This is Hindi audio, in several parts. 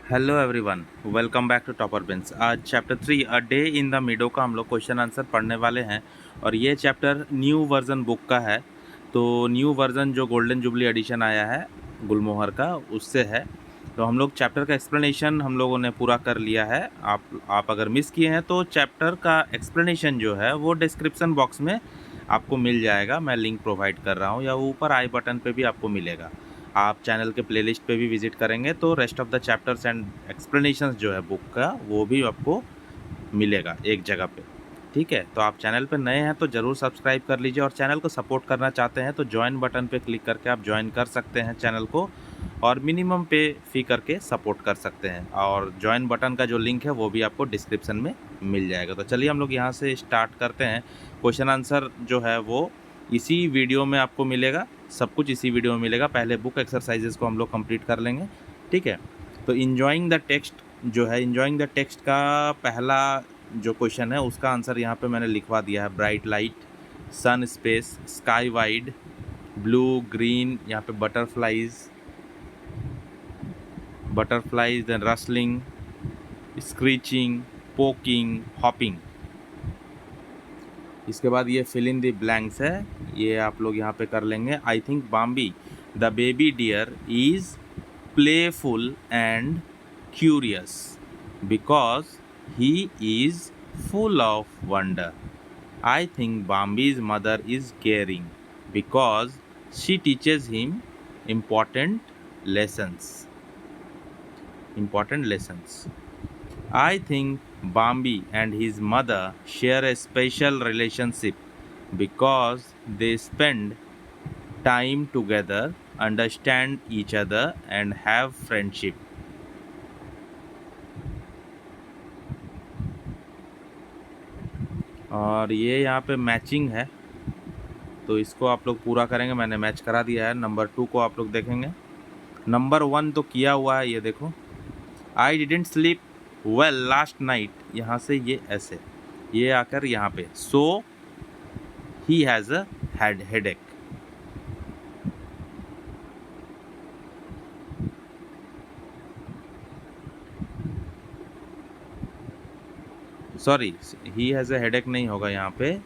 Hello everyone, welcome back to Topper Bench. आज chapter 3 a day in the meadow का हम लोग क्वेश्चन आंसर पढ़ने वाले हैं और ये चैप्टर न्यू वर्जन बुक का है। तो न्यू वर्जन जो गोल्डन जुबली एडिशन आया है गुलमोहर का, उससे है। तो हम लोग चैप्टर का एक्सप्लेनेशन हम लोगों ने पूरा कर लिया है। आप अगर मिस किए हैं तो चैप्टर का एक्सप्लेनेशन जो है वो डिस्क्रिप्शन बॉक्स में आपको मिल जाएगा। मैं लिंक प्रोवाइड कर रहा हूँ या ऊपर आई बटन पे भी आपको मिलेगा। आप चैनल के प्लेलिस्ट पे भी विजिट करेंगे तो rest of the chapters and explanations जो है बुक का वो भी आपको मिलेगा एक जगह पे। ठीक है, तो आप चैनल पे नए हैं तो ज़रूर सब्सक्राइब कर लीजिए और चैनल को सपोर्ट करना चाहते हैं तो ज्वाइन बटन पे क्लिक करके आप ज्वाइन कर सकते हैं चैनल को और मिनिमम पे फी करके सपोर्ट कर सकते हैं। और ज्वाइन बटन का जो लिंक है वो भी आपको डिस्क्रिप्शन में मिल जाएगा। तो चलिए हम लोग यहाँ से स्टार्ट करते हैं। क्वेश्चन आंसर जो है वो इसी वीडियो में आपको मिलेगा, सब कुछ इसी वीडियो में मिलेगा। पहले बुक एक्सरसाइजेस को हम लोग कंप्लीट कर लेंगे। ठीक है, तो इंजॉइंग द टेक्स्ट जो है, इंजॉइंग द टेक्स्ट का पहला जो क्वेश्चन है उसका आंसर यहाँ पे मैंने लिखवा दिया है। Bright light, sun, space, sky wide, blue, green, यहाँ पे butterflies then rustling, screeching, poking, hopping. इसके बाद ये फिल इन द ब्लैंक्स है, ये आप लोग यहाँ पे कर लेंगे। I think Bambi the baby deer is playful and curious because he is full of wonder. I think Bambi's mother is caring because she teaches him important lessons. Important lessons. I think Bambi and his mother share a special relationship because they spend time together, understand each other, and have friendship. और ये यहाँ पे मैचिंग है तो इसको आप लोग पूरा करेंगे। मैंने मैच करा दिया है। नंबर 2 को आप लोग देखेंगे। नंबर 1 तो किया हुआ है, ये देखो। I didn't sleep well last night, यहाँ से ये ऐसे, ये आकर यहाँ पे so he has a headache. Sorry, he has a headache नहीं होगा यहाँ पे।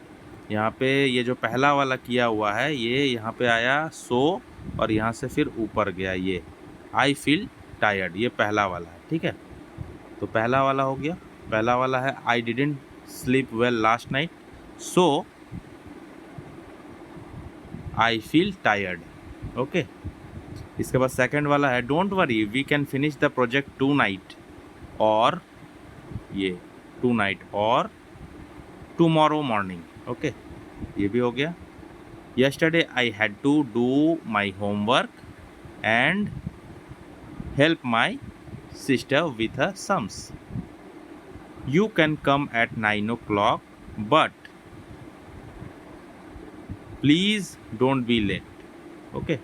यहाँ पे ये जो पहला वाला किया हुआ है ये यहाँ पे आया सो और यहाँ से फिर ऊपर गया ये आई फील टायर्ड, ये पहला वाला है। ठीक है, तो पहला वाला हो गया। पहला वाला है I didn't sleep well last night so I feel tired. Okay, इसके बाद सेकंड वाला है don't worry we can finish the project tonight और ये टू नाइट और टुमारो मॉर्निंग। ओके, ये भी हो गया। yesterday I had to do my homework and help my sister with her sums. You can come at 9 o'clock but please don't be late. Okay,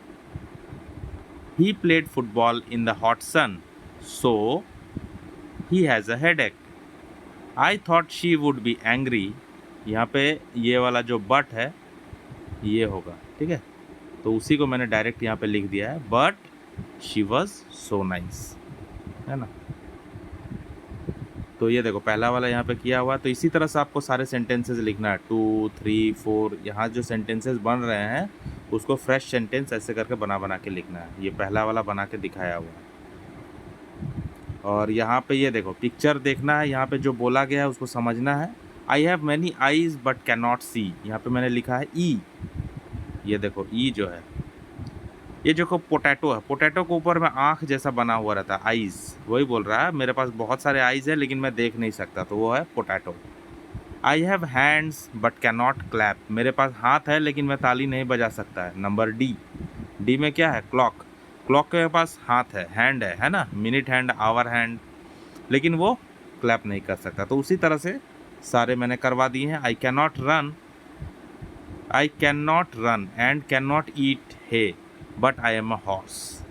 he played football in the hot sun so he has a headache. I thought she would be angry, यहाँ पे ये वाला जो बट है ये होगा। ठीक है, तो उसी को मैंने डायरेक्ट यहाँ पे लिख दिया है, but she was so nice, है ना। तो ये देखो पहला वाला यहाँ पे किया हुआ। तो इसी तरह से आपको सारे सेंटेंसेस लिखना है 2, 3, 4। यहाँ जो सेंटेंसेस बन रहे हैं उसको फ्रेश सेंटेंस ऐसे करके बना के लिखना है। ये पहला वाला बना के दिखाया हुआ है। और यहाँ पे ये देखो पिक्चर देखना है, यहाँ पे जो बोला गया है उसको समझना है। I have many eyes but can not see, यहाँ पे मैंने लिखा है ई। ये देखो ई जो है, ये जो पोटैटो है, पोटैटो के ऊपर में आँख जैसा बना हुआ रहता है, आईज, वही बोल रहा है। मेरे पास बहुत सारे आईज है लेकिन मैं देख नहीं सकता, तो वो है potato. I have hands but can not clap, मेरे पास हाथ है लेकिन मैं ताली नहीं बजा सकता है। नंबर डी, डी में क्या है, क्लॉक। क्लॉक के पास हाथ है, हैंड है ना, मिनट हैंड, आवर हैंड, लेकिन वो क्लैप नहीं कर सकता। तो उसी तरह से सारे मैंने करवा दिए हैं। I can not run and can not eat hay but I am a horse,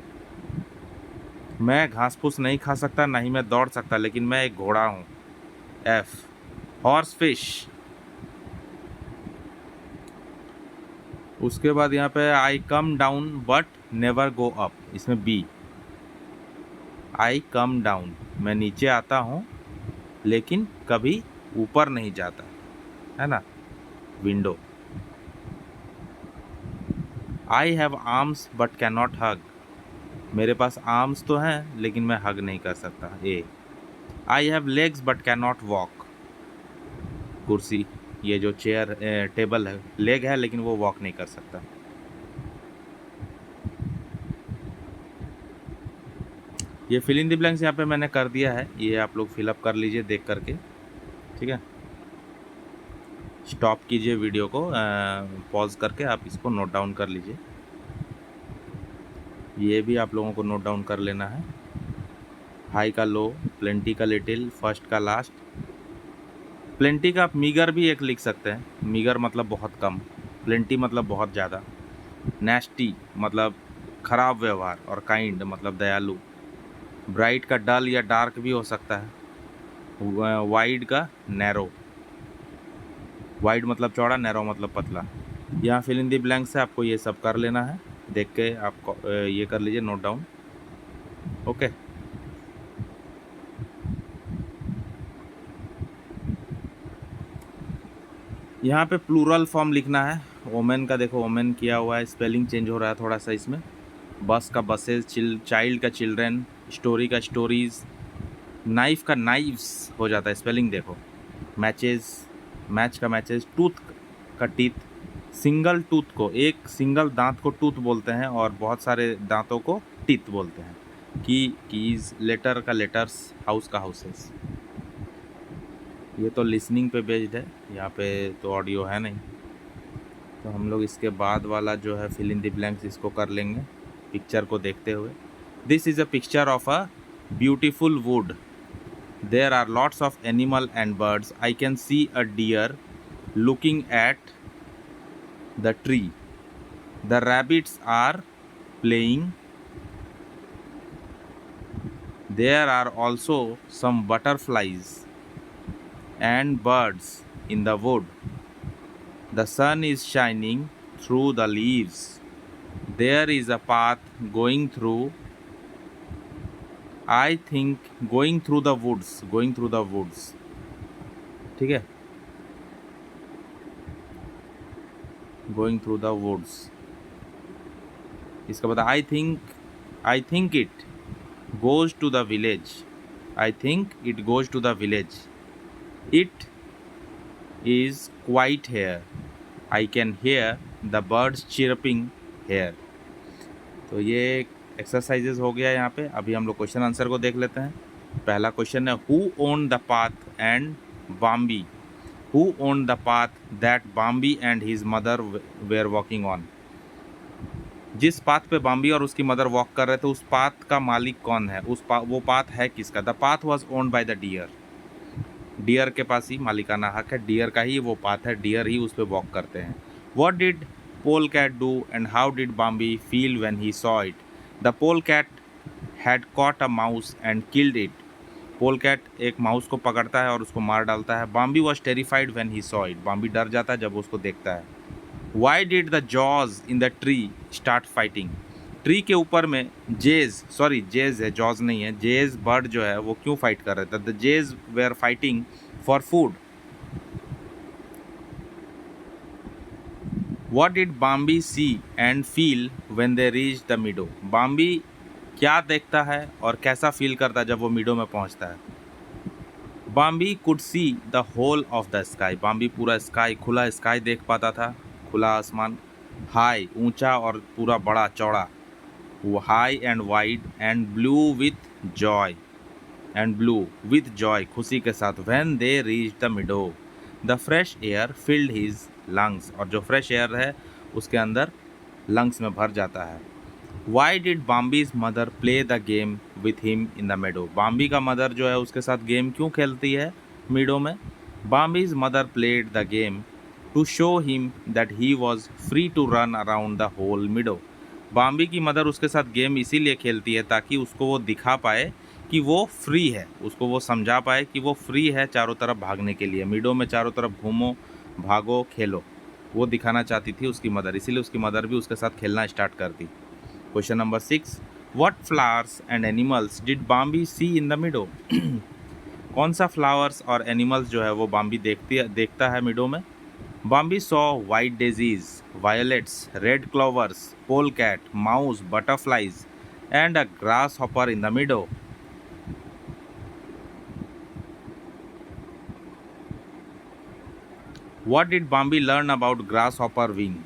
मैं घास फूस नहीं खा सकता, नहीं मैं दौड़ सकता, लेकिन मैं एक घोड़ा हूँ। F, horse fish. उसके बाद यहाँ पे I come down but never go up, इसमें बी। आई कम डाउन, मैं नीचे आता हूँ लेकिन कभी ऊपर नहीं जाता, है ना। Window. I have arms but can not hug, मेरे पास आर्म्स तो हैं लेकिन मैं हग नहीं कर सकता। A. I have legs but can not walk, कुर्सी, ये जो चेयर टेबल है, लेग है लेकिन वो वॉक नहीं कर सकता। ये फिल इन द ब्लैंक्स यहाँ पे मैंने कर दिया है, ये आप लोग फिलअप कर लीजिए देख करके, ठीक है। स्टॉप कीजिए वीडियो को, पॉज करके आप इसको नोट डाउन कर लीजिए। ये भी आप लोगों को नोट डाउन कर लेना है। हाई का लो, प्लेंटी का लिटिल, फर्स्ट का लास्ट। प्लेंटी का आप मीगर भी एक लिख सकते हैं, मीगर मतलब बहुत कम, प्लेंटी मतलब बहुत ज़्यादा। नेस्टी मतलब खराब व्यवहार, और काइंड मतलब दयालु। ब्राइट का डल या डार्क भी हो सकता है। वाइड का नैरो, वाइड मतलब चौड़ा, नैरो मतलब पतला। यहाँ फिल इन दी ब्लैंक से आपको ये सब कर लेना है, देख के आप ये कर लीजिए नोट डाउन। ओके। यहाँ पे प्लूरल फॉर्म लिखना है। वोमेन का देखो, वोमेन किया हुआ है, स्पेलिंग चेंज हो रहा है थोड़ा सा इसमें। बस का बसेस, चाइल्ड का चिल्ड्रेन, स्टोरी का स्टोरीज, नाइफ का नाइव्स हो जाता है, स्पेलिंग देखो। मैचेस, मैच का मैचेस, टूथ का टीथ, सिंगल टूथ को, एक सिंगल दांत को टूथ बोलते हैं और बहुत सारे दांतों को टीथ बोलते हैं। कीज, लेटर का लेटर्स, हाउस का हाउसेस। ये तो लिसनिंग पे बेस्ड है, यहाँ पे तो ऑडियो है नहीं, तो हम लोग इसके बाद वाला जो है फिल इन द ब्लैंक्स इसको कर लेंगे पिक्चर को देखते हुए। This is a picture of a beautiful wood, there are lots of animal and birds, I can see a deer looking at the tree, the rabbits are playing, there are also some butterflies and birds in the wood, the sun is shining through the leaves, there is a path going through, I think going through the woods, going through the woods, ठीक है, going through the woods। इसका बता, I think it goes to the village, I think it goes to the village, it is quiet here, I can hear the birds chirping here। तो ये एक्सरसाइजेज हो गया यहाँ पे। अभी हम लोग क्वेश्चन आंसर को देख लेते हैं। पहला क्वेश्चन है, who own the path and Bambi, who own the path that Bambi and his mother were walking on. जिस पाथ पे बाम्बी और उसकी मदर वॉक कर रहे थे, उस पाथ का मालिक कौन है, वो पाथ है किसका। The path was owned by the deer, deer के पास ही मालिकाना हक है, डियर का ही वो पाथ है, डियर ही उस पर वॉक करते हैं। What did pole cat do and how did Bambi feel when he saw it. The pole cat had caught a mouse and killed it, pole cat एक माउस को पकड़ता है और उसको मार डालता है। Bambi was terrified when he saw it, Bambi डर जाता है जब वो उसको देखता है। Why did the jays in the tree start fighting, tree के ऊपर में जेज है, जॉज नहीं है, जेज बर्ड जो है वो क्यों फाइट कर रहे थे। The jays were fighting for food. What did Bambi see and feel when they reach the meadow, Bambi क्या देखता है और कैसा फील करता है जब वो मीडो में पहुंचता है। Bambi could see the whole of the sky, Bambi पूरा स्काई, खुला स्काई देख पाता था, खुला आसमान। हाई ऊंचा और पूरा बड़ा चौड़ा, high and wide, and blue with Joy, and blue with Joy खुशी के साथ। When they reach the मिडो the fresh air filled his lungs, और जो फ्रेश एयर है उसके अंदर लंग्स में भर जाता है। Why did Bambi's mother play the game with him in the meadow, Bambi का मदर जो है उसके साथ गेम क्यों खेलती है मीडो में। Bambi's mother played the game to show him that he was free to run around the whole meadow, Bambi की मदर उसके साथ गेम इसीलिए खेलती है ताकि उसको वो दिखा पाए कि वो फ्री है, उसको वो समझा पाए कि वो फ्री है चारों तरफ भागने के लिए, मीडो में चारों तरफ घूमो, भागो, खेलो, वो दिखाना चाहती थी उसकी मदर, इसीलिए उसकी मदर भी उसके साथ खेलना स्टार्ट करती। Question number 6, What flowers and animals did Bambi see in the meadow? कौन सा फ्लावर्स और एनिमल्स जो है वो बाम्बी देखता है मिडो में? Bambi saw white daisies, violets, red clovers, pole cat, mouse, butterflies and a grasshopper in the meadow. What did Bambi learn about grasshopper wing?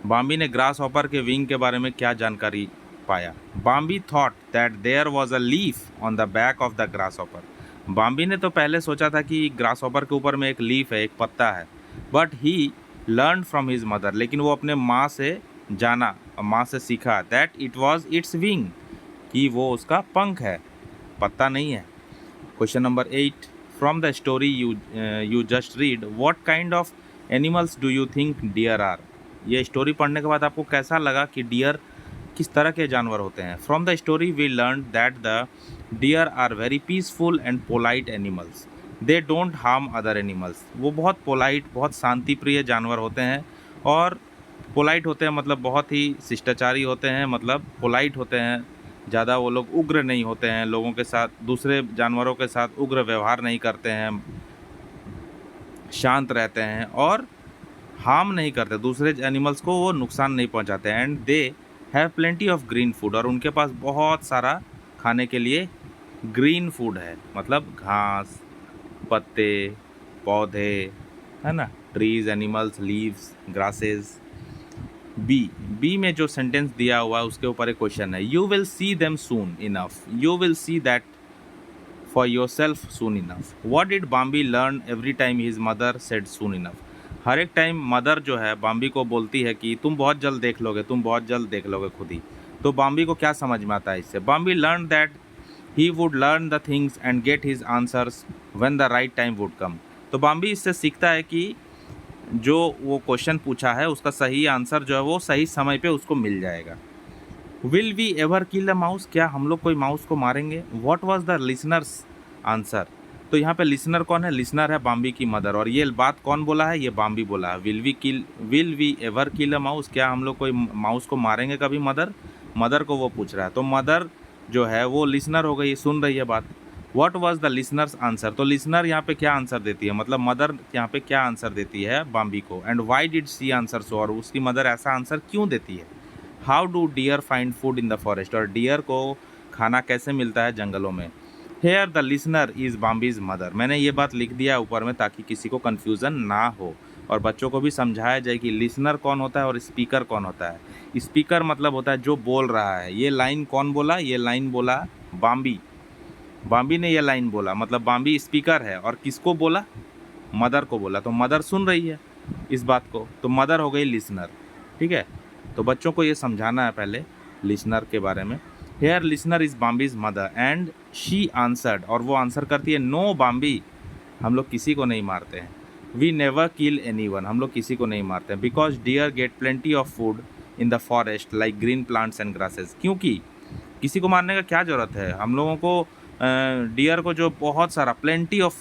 Bambi ने ग्रास हॉपर के विंग के बारे में क्या जानकारी पाया? Bambi thought that there was a leaf on the back of the grasshopper. Bambi ने तो पहले सोचा था कि ग्रास हॉपर के ऊपर में एक लीफ है, एक पत्ता है. But he learn from his mother, लेकिन वो अपने माँ से जाना, माँ से सीखा that it was its wing, कि वो उसका पंख है, पत्ता नहीं है. Question number 8. From the story you just read, what kind of animals do you think deer are? ये स्टोरी पढ़ने के बाद आपको कैसा लगा कि डियर किस तरह के जानवर होते हैं? From the story we learn that the deer are very peaceful and polite animals. They don't harm other animals. वो बहुत पोलाइट, बहुत शांति प्रिय जानवर होते हैं. और पोलाइट होते हैं मतलब बहुत ही शिष्टाचारी होते हैं, मतलब पोलाइट होते हैं. ज़्यादा वो लोग उग्र नहीं होते हैं, लोगों के साथ, दूसरे जानवरों के साथ उग्र व्यवहार नहीं करते हैं, शांत रहते हैं और हार्म नहीं करते, दूसरे एनिमल्स को वो नुकसान नहीं पहुंचाते. And they have plenty of green food, और उनके पास बहुत सारा खाने के लिए ग्रीन फूड है, मतलब घास, पत्ते, पौधे, है ना, trees, animals, leaves, grasses. B में जो सेंटेंस दिया हुआ है उसके ऊपर एक क्वेश्चन है. You will see them soon enough, you will see that for yourself soon enough. What did Bambi learn every time his mother said soon enough? हर एक टाइम मदर जो है बाम्बी को बोलती है कि तुम बहुत जल्द देख लोगे, तुम बहुत जल्द देख लोगे खुद ही. तो बाम्बी को क्या समझ में आता है इससे? Bambi learn that he would learn the things and get his answers when the right time would come. तो बाम्बी इससे सीखता है कि जो वो क्वेश्चन पूछा है उसका सही आंसर जो है वो सही समय पे उसको मिल जाएगा. Will we ever kill a mouse? क्या हम लोग कोई माउस को मारेंगे? What was the listener's answer? तो यहाँ पे लिसनर कौन है? लिसनर है बाम्बी की मदर. और ये बात कौन बोला है? ये बाम्बी बोला है. Will we ever kill a mouse? क्या हम लोग कोई माउस को मारेंगे कभी? मदर को वो पूछ रहा है. तो मदर जो है वो लिसनर हो गई, सुन रही है बात. What was the listener's answer? तो लिसनर यहाँ पे क्या आंसर देती है, मतलब मदर यहाँ पे क्या आंसर देती है बाम्बी को. And why did she answer so? और उसकी मदर ऐसा आंसर क्यों देती है? How do deer find food in the forest? और डियर को खाना कैसे मिलता है जंगलों में? Here the listener is Bambi's mother. मैंने ये बात लिख दिया ऊपर में ताकि किसी को कन्फ्यूज़न ना हो और बच्चों को भी समझाया जाए कि लिसनर कौन होता है और स्पीकर कौन होता है. स्पीकर मतलब होता है जो बोल रहा है. ये लाइन कौन बोला? ये लाइन बोला बाम्बी. बाम्बी ने ये लाइन बोला, मतलब बाम्बी स्पीकर है. और किसको बोला? मदर को बोला. तो मदर सुन रही है इस बात को, तो मदर हो गई लिसनर. ठीक है, तो बच्चों को ये समझाना है पहले लिसनर के बारे में. Here listener is Bambi's mother and she answered, और वो आंसर करती है नो बाम्बी, हम लोग किसी को नहीं मारते हैं. वी नेवर किल एनीवन, हम लोग किसी को नहीं मारते हैं. Because deer get plenty of food in the forest like green plants and grasses. क्योंकि किसी को मारने का क्या ज़रूरत है? हम लोगों को डियर को जो बहुत सारा प्लेंटी ऑफ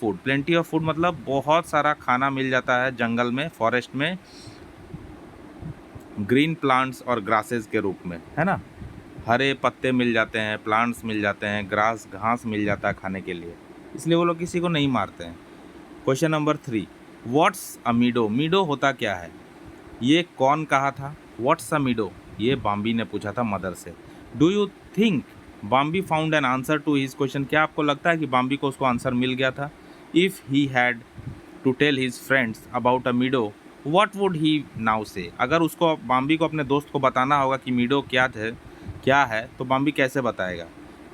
फूड मतलब बहुत सारा खाना मिल जाता है जंगल में, फॉरेस्ट में, ग्रीन प्लांट्स और ग्रासेस के रूप में, है ना. हरे पत्ते मिल जाते हैं, प्लांट्स मिल जाते हैं, घास मिल जाता है खाने के लिए, इसलिए वो लोग किसी को नहीं मारते हैं. Question number 3. What's a meadow? Meadow होता क्या है? ये कौन कहा था? What's a meadow? ये बाम्बी ने पूछा था मदर से. Do you think Bambi found an answer to his question? क्या आपको लगता है कि बाम्बी को उसको आंसर मिल गया था? If he had to tell his friends about a meadow, what would he now say? अगर उसको, बाम्बी को अपने दोस्त को बताना होगा कि मीडो क्या है, तो बाम्बी कैसे बताएगा?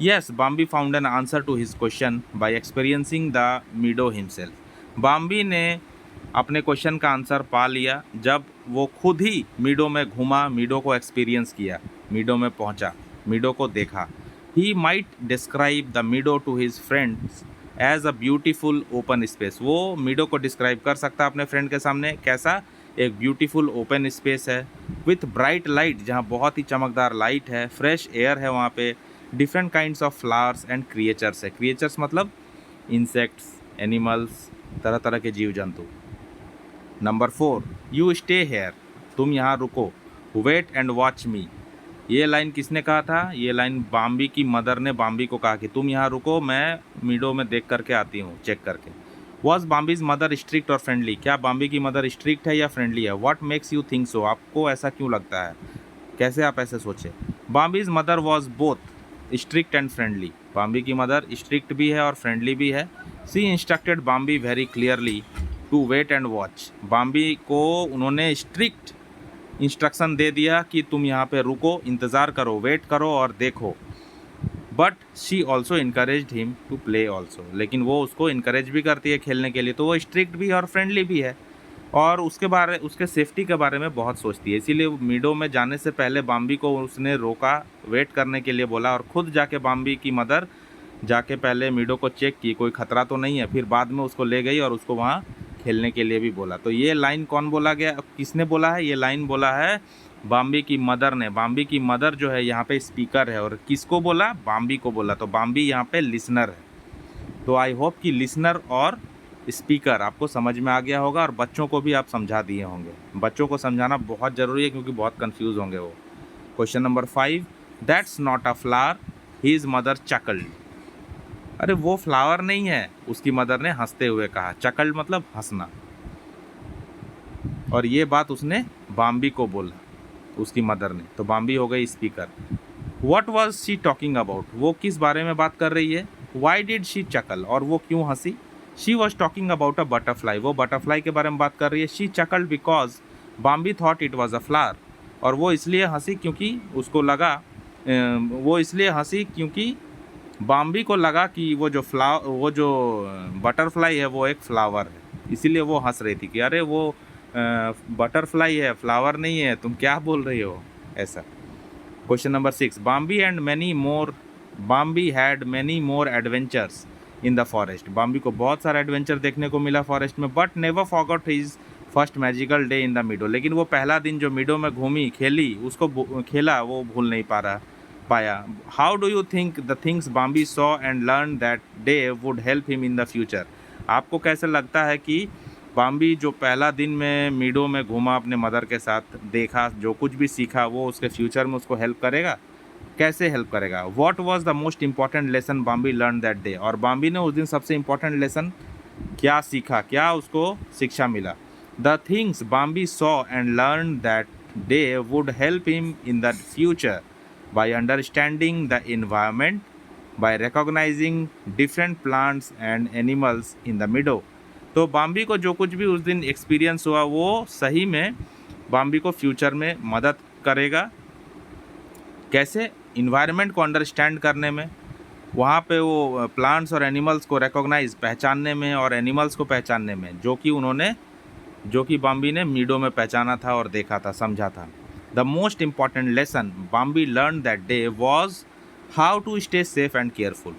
Yes, Bambi found an answer to his question by experiencing the meadow himself. Bambi ने अपने क्वेश्चन का आंसर पा लिया जब वो खुद ही मीडो में घूमा, मीडो को एक्सपीरियंस किया, मीडो में पहुंचा, मीडो को देखा. He might describe the meadow to his friends as a beautiful open space. वो मीडो को डिस्क्राइब कर सकता है अपने फ्रेंड के सामने कैसा? एक ब्यूटीफुल ओपन स्पेस है विथ ब्राइट लाइट, जहाँ बहुत ही चमकदार लाइट है, फ्रेश एयर है वहाँ पे, different kinds of flowers and creatures है. क्रिएचर्स मतलब इंसेक्ट्स, एनिमल्स, तरह तरह के जीव जंतु. नंबर 4. यू स्टे हेयर, तुम यहाँ रुको. वेट एंड वॉच मी, ये लाइन किसने कहा था? ये लाइन बाम्बी की मदर ने बाम्बी को कहा कि तुम यहाँ रुको, मैं मीडो में देख करके आती हूँ, चेक करके। वॉज बाम्बीज मदर स्ट्रिक्ट और फ्रेंडली? क्या बाम्बी की मदर स्ट्रिक्ट है या फ्रेंडली है? What makes you think so? आपको ऐसा क्यों लगता है? कैसे आप ऐसे सोचे? Bambi's mother was both strict and friendly. Bambi की मदर स्ट्रिक्ट भी है और फ्रेंडली भी है। She instructed Bambi very clearly to wait and watch. Bambi को उन्होंने स्ट्रिक्ट इंस्ट्रक्शन दे दिया कि तुम यहाँ पे रुको, इंतज़ार करो, वेट करो और देखो। But she also encouraged him to play also. लेकिन वो उसको इनकरेज भी करती है खेलने के लिए, तो वो स्ट्रिक्ट भी है और फ्रेंडली भी है और उसके सेफ्टी के बारे में बहुत सोचती है। इसीलिए मीडो में जाने से पहले बाम्बी को उसने रोका, वेट करने के लिए बोला और ख़ुद जाके बाम्बी की मदर जाके पहले मीडो को चेक की कोई ख़तरा तो नहीं है, फिर बाद में उसको ले गई और उसको वहाँ खेलने के लिए भी बोला। तो ये लाइन कौन बोला गया, किसने बोला है? ये लाइन बोला है बाम्बी की मदर ने। बाम्बी की मदर जो है यहाँ पे स्पीकर है और किसको बोला? बाम्बी को बोला। तो बाम्बी यहाँ पे लिसनर है। तो आई होप कि लिसनर और स्पीकर आपको समझ में आ गया होगा और बच्चों को भी आप समझा दिए होंगे। बच्चों को समझाना बहुत ज़रूरी है क्योंकि बहुत कंफ्यूज होंगे वो। Question number 5, that's not a flower, his mother चकल्ड। अरे वो फ्लावर नहीं है, उसकी मदर ने हंसते हुए कहा। चकल्ड मतलब हंसना। और ये बात उसने बाम्बी को बोला, उसकी मदर ने। तो बाम्बी हो गई speaker. What was she talking about? वो किस बारे में बात कर रही है? Why did she chuckle? और वो क्यों हंसी? She was talking about a butterfly. वो बटरफ्लाई के बारे में बात कर रही है। She chuckled because Bambi thought it was a flower. और वो इसलिए हंसी क्योंकि उसको लगा, वो इसलिए हंसी क्योंकि बाम्बी को लगा कि वो जो बटरफ्लाई है वो एक फ्लावर है। इसीलिए वो हंस रही थी कि अरे वो बटरफ्लाई है, फ्लावर नहीं है, तुम क्या बोल रही हो, ऐसा। Question number 6, Bambi had many more adventures in the forest. Bambi को बहुत सारा एडवेंचर देखने को मिला फॉरेस्ट में। But never forgot his first magical day in the मीडो। लेकिन वो पहला दिन जो मीडो में घूमी, खेली, उसको खेला, वो भूल नहीं पाया। How do you think the things Bambi saw and learn that day would help him in the future? आपको कैसे लगता है कि बाम्बी जो पहला दिन में मीडो में घूमा अपने मदर के साथ, देखा, जो कुछ भी सीखा, वो उसके फ्यूचर में उसको हेल्प करेगा? कैसे हेल्प करेगा? What was the most important lesson Bambi learn that day? और बाम्बी ने उस दिन सबसे इंपॉर्टेंट लेसन क्या सीखा, क्या उसको शिक्षा मिला? The things Bambi saw and learn that day would help him in the future by understanding the environment, by recognizing different plants and animals in the meadow। तो बाम्बी को जो कुछ भी उस दिन एक्सपीरियंस हुआ वो सही में बाम्बी को फ्यूचर में मदद करेगा। कैसे? इन्वायरमेंट को अंडरस्टैंड करने में, वहाँ पे वो प्लांट्स और एनिमल्स को रिकॉग्नाइज, पहचानने में, और एनिमल्स को पहचानने में, जो कि बाम्बी ने मीडो में पहचाना था और देखा था, समझा था। The most important lesson Bambi learned that day was how to stay safe and careful।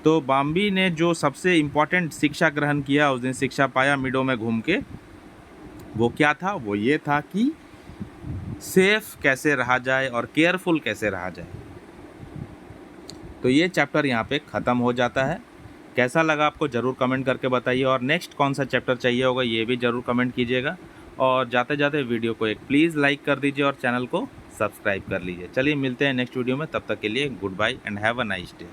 तो बाम्बी ने जो सबसे इम्पॉर्टेंट शिक्षा ग्रहण किया, उस दिन शिक्षा पाया मीडो में घूम के, वो क्या था? वो ये था कि सेफ कैसे रहा जाए और केयरफुल कैसे रहा जाए। तो ये चैप्टर यहाँ पे ख़त्म हो जाता है। कैसा लगा आपको ज़रूर कमेंट करके बताइए, और नेक्स्ट कौन सा चैप्टर चाहिए होगा ये भी ज़रूर कमेंट कीजिएगा। और जाते जाते वीडियो को एक प्लीज़ लाइक कर दीजिए और चैनल को सब्सक्राइब कर लीजिए। चलिए मिलते हैं नेक्स्ट वीडियो में, तब तक के लिए goodbye and have a nice day.